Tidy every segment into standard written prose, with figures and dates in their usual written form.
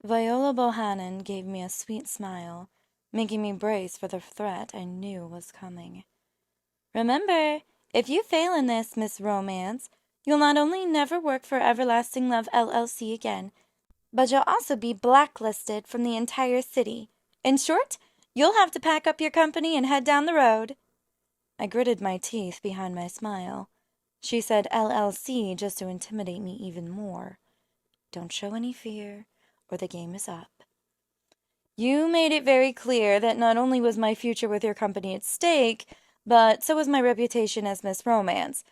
Viola Bohannon gave me a sweet smile, making me brace for the threat I knew was coming. Remember, if you fail in this, Miss Romance, you'll not only never work for Everlasting Love LLC again, but you'll also be blacklisted from the entire city. In short, you'll have to pack up your company and head down the road. I gritted my teeth behind my smile. She said LLC just to intimidate me even more. Don't show any fear, or the game is up. You made it very clear that not only was my future with your company at stake, but so was my reputation as Miss Romance,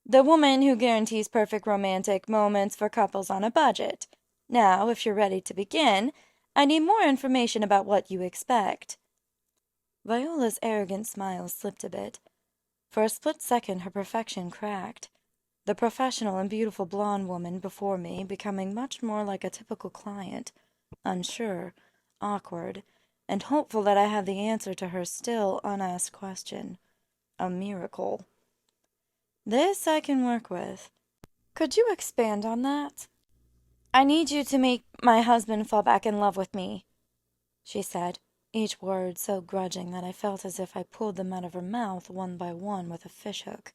the woman who guarantees perfect romantic moments for couples on a budget. Now, if you're ready to begin, I need more information about what you expect. Viola's arrogant smile slipped a bit. For a split second her perfection cracked, the professional and beautiful blonde woman before me becoming much more like a typical client, unsure, awkward, and hopeful that I had the answer to her still unasked question. A miracle. This I can work with. Could you expand on that? I need you to make my husband fall back in love with me, she said, each word so grudging that I felt as if I pulled them out of her mouth one by one with a fishhook.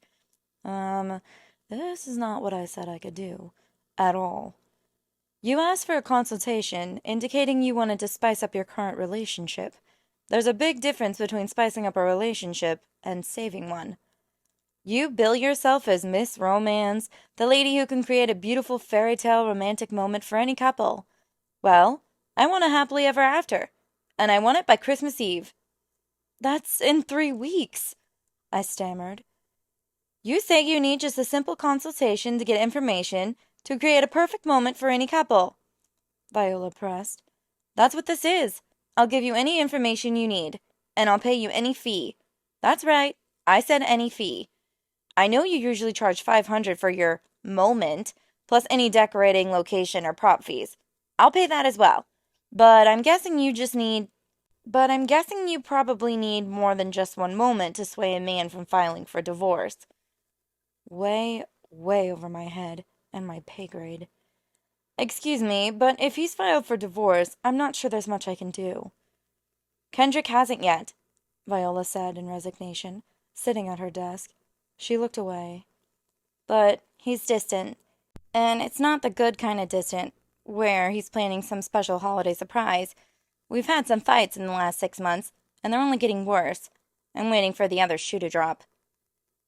This is not what I said I could do. At all. You asked for a consultation, indicating you wanted to spice up your current relationship. There's a big difference between spicing up a relationship and saving one. You bill yourself as Miss Romance, the lady who can create a beautiful fairy tale romantic moment for any couple. Well, I want a happily ever after, and I want it by Christmas Eve. That's in 3 weeks, I stammered. You say you need just a simple consultation to get information to create a perfect moment for any couple, Viola pressed. That's what this is. I'll give you any information you need, and I'll pay you any fee. That's right, I said any fee. I know you usually charge $500 for your moment, plus any decorating, location, or prop fees. I'll pay that as well. But I'm guessing you probably need more than just one moment to sway a man from filing for divorce. Way, way over my head and my pay grade. Excuse me, but if he's filed for divorce, I'm not sure there's much I can do. Kendrick hasn't yet, Viola said in resignation, sitting at her desk. She looked away. But he's distant, and it's not the good kind of distant, where he's planning some special holiday surprise. We've had some fights in the last 6 months, and they're only getting worse. I'm waiting for the other shoe to drop.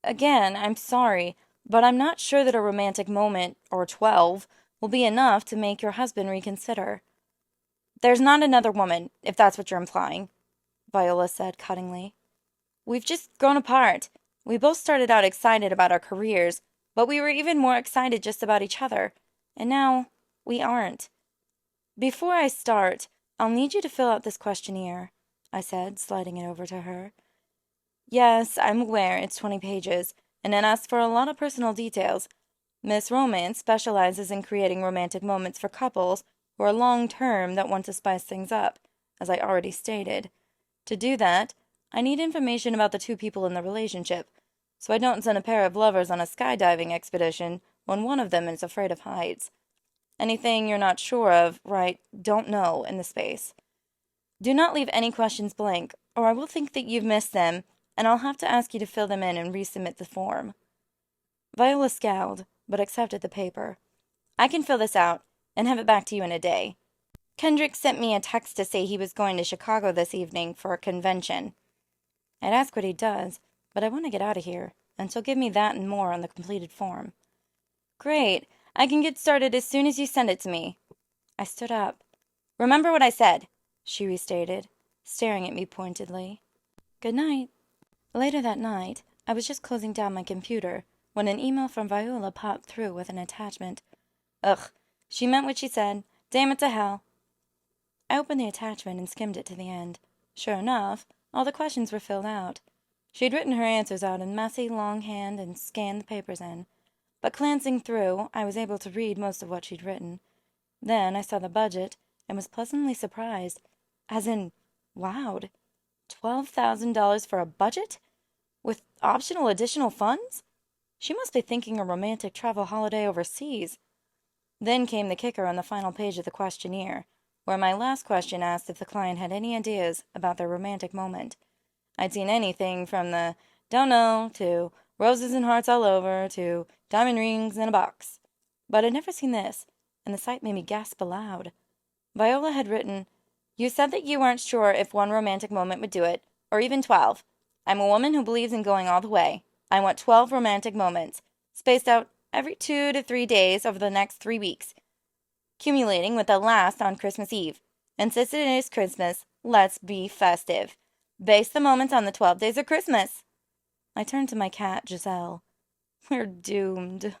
Again, I'm sorry, but I'm not sure that a romantic moment, or 12, will be enough to make your husband reconsider. There's not another woman, if that's what you're implying, Viola said cuttingly. We've just grown apart. We both started out excited about our careers, but we were even more excited just about each other. And now, we aren't. Before I start, I'll need you to fill out this questionnaire, I said, sliding it over to her. Yes, I'm aware it's 20 pages, and it asks for a lot of personal details. Miss Romance specializes in creating romantic moments for couples who are long-term that want to spice things up, as I already stated. To do that, I need information about the 2 people in the relationship, so I don't send a pair of lovers on a skydiving expedition when one of them is afraid of heights. Anything you're not sure of, don't know in the space. Do not leave any questions blank, or I will think that you've missed them, and I'll have to ask you to fill them in and resubmit the form. Viola scowled, but accepted the paper. I can fill this out, and have it back to you in a day. Kendrick sent me a text to say he was going to Chicago this evening for a convention. I'd ask what he does, but I want to get out of here, and so give me that and more on the completed form. Great. I can get started as soon as you send it to me. I stood up. Remember what I said, she restated, staring at me pointedly. Good night. Later that night, I was just closing down my computer when an email from Viola popped through with an attachment. Ugh, she meant what she said. Damn it to hell. I opened the attachment and skimmed it to the end. Sure enough, all the questions were filled out. She'd written her answers out in messy longhand and scanned the papers in. But glancing through, I was able to read most of what she'd written. Then I saw the budget and was pleasantly surprised, as in, wowed. $12,000 for a budget? With optional additional funds? She must be thinking a romantic travel holiday overseas. Then came the kicker on the final page of the questionnaire. where my last question asked if the client had any ideas about their romantic moment. I'd seen anything from the don't know to roses and hearts all over to diamond rings in a box. But I'd never seen this, and the sight made me gasp aloud. Viola had written, "You said that you weren't sure if one romantic moment would do it, or even 12. I'm a woman who believes in going all the way. I want 12 romantic moments, spaced out every 2 to 3 days over the next 3 weeks, culminating with the last on Christmas Eve. And since it is Christmas, let's be festive. Base the moments on the 12 days of Christmas." I turned to my cat, Giselle. "We're doomed."